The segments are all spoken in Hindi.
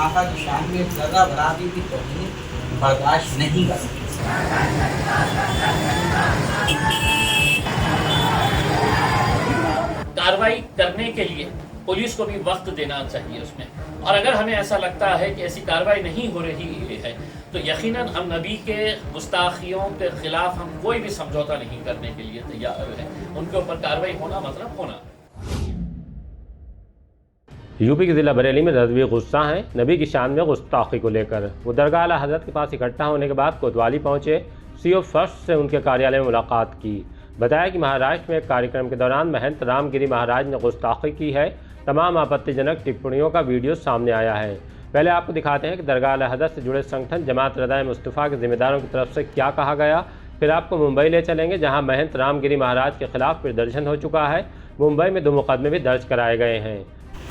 आका की शान में ज़र्रा बराबरी भी तौहीन बर्दाश्त नहीं कर सकते। कार्रवाई करने के लिए पुलिस को भी वक्त देना चाहिए उसमें, और अगर हमें ऐसा लगता है कि ऐसी कार्रवाई नहीं हो रही है तो यकीनन हम नबी के गुस्ताखियों के खिलाफ हम कोई भी समझौता नहीं करने के लिए तैयार है। उनके ऊपर कार्रवाई होना मतलब होना। यूपी के ज़िला बरेली में रज़वी गुस्सा हैं नबी की शान में गुस्ताखी को लेकर। वो दरगाह आला हज़रत के पास इकट्ठा होने के बाद कोतवाली पहुंचे। सीओ फर्स्ट से उनके कार्यालय में मुलाकात की। बताया कि महाराष्ट्र में एक कार्यक्रम के दौरान महंत रामगिरी महाराज ने गुस्ताखी की है। तमाम आपत्तिजनक टिप्पणियों का वीडियो सामने आया है। पहले आपको दिखाते हैं कि दरगाह आला हज़रत से जुड़े संगठन जमात रज़ाए मुस्तफ़ा के ज़िम्मेदारों की तरफ से क्या कहा गया। फिर आपको मुंबई ले चलेंगे जहाँ महंत रामगिरी महाराज के खिलाफ प्रदर्शन हो चुका है। मुंबई में 2 मुकदमे भी दर्ज कराए गए हैं।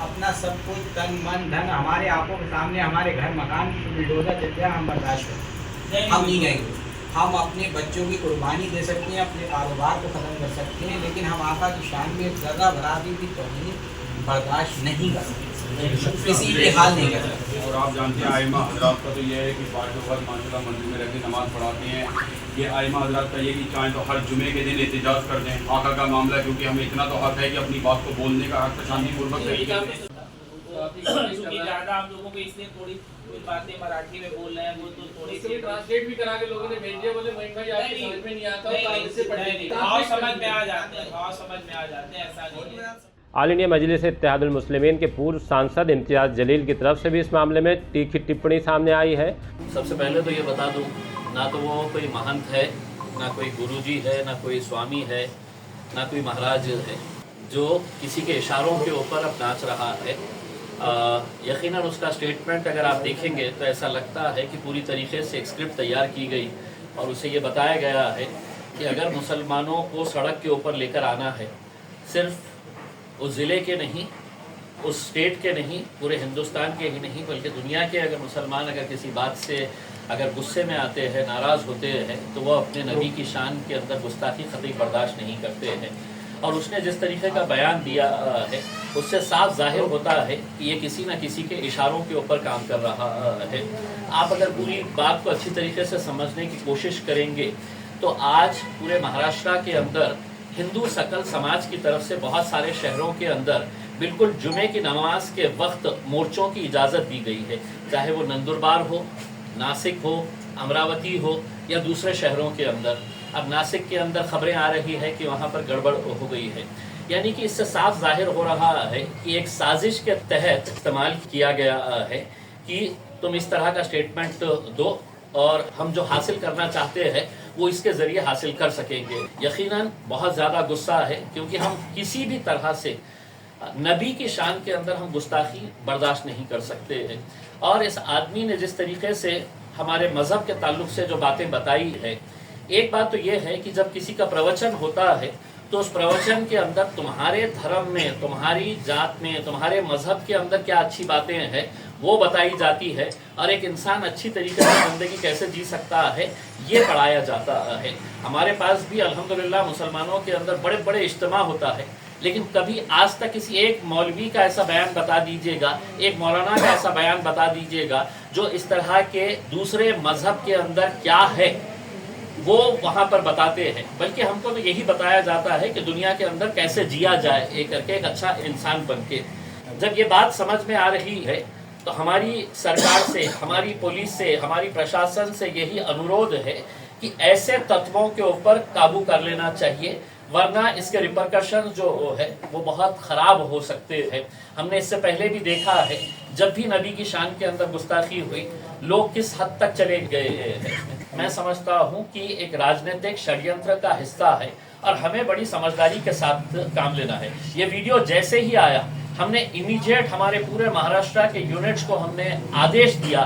अपना सब कुछ तन मन धन हमारे आंखों के सामने, हमारे घर मकान बुलडोजर देते हैं, हम बर्दाश्त करते हैं। हम नहीं गएंगे। हम अपने बच्चों की कुर्बानी दे सकते हैं, अपने कारोबार को ख़त्म कर सकते हैं, लेकिन हम आका की शान में ज़र्रा बराबरी भी तौहीन बर्दाश्त नहीं कर सकते, किसी भी हाल नहीं कर सकते। और आप जानते हैं आइमा हजरात का तो ये है कि 5 वक्त माशाल्लाह मंदिर में रहकर नमाज़ पढ़ाते हैं। ये आइमा हजरात का ये कि चाहें तो हर जुमे के दिन एहतजाज कर दें आका का मामला, क्योंकि हमें इतना तो हक है कि अपनी बात को बोलने का हक शांतिपूर्वक तरीके ज़्यादा हम लोगों को इसलिए थोड़ी बातें मराठी में बोल रहे हैं, वो तो थोड़ी सी ट्रांसलेट भी करा के लोगों ने भेज दिया। बोले मोइन भाई आपकी समझ में नहीं आता तो आप इससे पढ़ेंगे। भाव समझ में आ जाते हैं, भाव समझ में आ जाते हैं, ऐसा नहीं है। ऑल इंडिया मजलिस इत्तेहादुल मुस्लिमीन के पूर्व सांसद इम्तियाज़ जलील की तरफ से भी इस मामले में तीखी टिप्पणी सामने आई है। सबसे पहले तो ये बता दूं, ना तो वो कोई महंत है, ना कोई गुरुजी है, ना कोई स्वामी है, ना कोई महाराज है जो किसी के इशारों के ऊपर अब नाच रहा है। यकीनन उसका स्टेटमेंट अगर आप देखेंगे तो ऐसा लगता है कि पूरी तरीके से एक स्क्रिप्ट तैयार की गई और उसे ये बताया गया है कि अगर मुसलमानों को सड़क के ऊपर लेकर आना है, सिर्फ उस ज़िले के नहीं, उस स्टेट के नहीं, पूरे हिंदुस्तान के ही नहीं बल्कि दुनिया के अगर मुसलमान अगर किसी बात से अगर गुस्से में आते हैं, नाराज़ होते हैं, तो वह अपने नबी की शान के अंदर गुस्ताखी कतई बर्दाश्त नहीं करते हैं। और उसने जिस तरीके का बयान दिया है उससे साफ जाहिर होता है कि ये किसी न किसी के इशारों के ऊपर काम कर रहा है। आप अगर पूरी बात को अच्छी तरीके से समझने की कोशिश करेंगे तो आज पूरे महाराष्ट्र के अंदर हिंदू सकल समाज की तरफ से बहुत सारे शहरों के अंदर बिल्कुल जुमे की नमाज के वक्त मोर्चों की इजाज़त दी गई है, चाहे वो नंदुरबार हो, नासिक हो, अमरावती हो या दूसरे शहरों के अंदर। अब नासिक के अंदर खबरें आ रही है कि वहाँ पर गड़बड़ हो गई है, यानी कि इससे साफ जाहिर हो रहा है कि एक साजिश के तहत इस्तेमाल किया गया है कि तुम इस तरह का स्टेटमेंट दो और हम जो हासिल करना चाहते हैं वो इसके ज़रिए हासिल कर सकेंगे। यकीनन बहुत ज़्यादा गुस्सा है क्योंकि हम किसी भी तरह से नबी की शान के अंदर हम गुस्ताखी बर्दाश्त नहीं कर सकते हैं। और इस आदमी ने जिस तरीके से हमारे मज़हब के ताल्लुक से जो बातें बताई है, एक बात तो ये है कि जब किसी का प्रवचन होता है तो उस प्रवचन के अंदर तुम्हारे धर्म में, तुम्हारी जात में, तुम्हारे मज़हब के अंदर क्या अच्छी बातें हैं वो बताई जाती है और एक इंसान अच्छी तरीके से ज़िंदगी कैसे जी सकता है ये पढ़ाया जाता है। हमारे पास भी अल्हम्दुलिल्लाह मुसलमानों के अंदर बड़े बड़े इज्तिमा होता है, लेकिन कभी आज तक किसी एक मौलवी का ऐसा बयान बता दीजिएगा, एक मौलाना का ऐसा बयान बता दीजिएगा जो इस तरह के दूसरे मज़हब के अंदर क्या है वो वहाँ पर बताते हैं। बल्कि हमको तो यही बताया जाता है कि दुनिया के अंदर कैसे जिया जाए एक करके, एक अच्छा इंसान बन के। जब ये बात समझ में आ रही है तो हमारी सरकार से, हमारी पुलिस से, हमारी प्रशासन से यही अनुरोध है कि ऐसे तत्वों के ऊपर काबू कर लेना चाहिए, वरना इसके रिपरकशन जो है वो बहुत ख़राब हो सकते हैं। हमने इससे पहले भी देखा है जब भी नबी की शान के अंदर गुस्ताखी हुई लोग किस हद तक चले गए हैं। मैं समझता हूँ कि एक राजनीतिक षड्यंत्र का हिस्सा है और हमें बड़ी समझदारी के साथ काम लेना है। ये वीडियो जैसे ही आया हमने इमीडिएट हमारे पूरे महाराष्ट्र के यूनिट्स को हमने आदेश दिया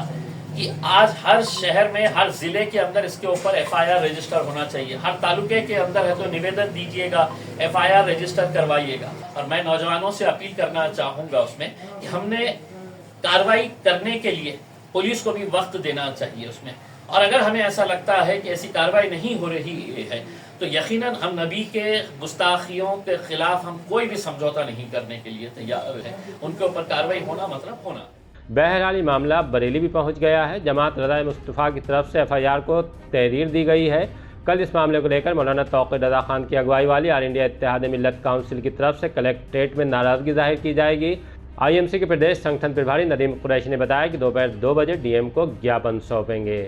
कि आज हर शहर में, हर जिले के अंदर इसके ऊपर FIR रजिस्टर होना चाहिए। हर तालुके के अंदर है तो निवेदन दीजिएगा, FIR रजिस्टर करवाइएगा। और मैं नौजवानों से अपील करना चाहूँगा उसमें कि हमने कार्रवाई करने के लिए पुलिस को भी वक्त देना चाहिए उसमें, और अगर हमें ऐसा लगता है कि ऐसी कार्रवाई नहीं हो रही है तो यकीनन हम नबी के गुस्ताखियों के खिलाफ हम कोई भी समझौता नहीं करने के लिए तैयार हैं। उनके ऊपर कार्रवाई होना मतलब होना। बहरहाल ये मामला बरेली भी पहुंच गया है। जमात रज़ा मुस्तफ़ा की तरफ से FIR को तहरीर दी गई है। कल इस मामले को लेकर मौलाना तौक़ीर रज़ा खान की अगुवाई वाली ऑल इंडिया इत्तेहाद मिल्लत काउंसिल की तरफ से कलेक्ट्रेट में नाराज़गी जाहिर की जाएगी। IMC के प्रदेश संगठन प्रभारी नदीम कुरैशी ने बताया कि दोपहर 2 बजे DM को ज्ञापन सौंपेंगे।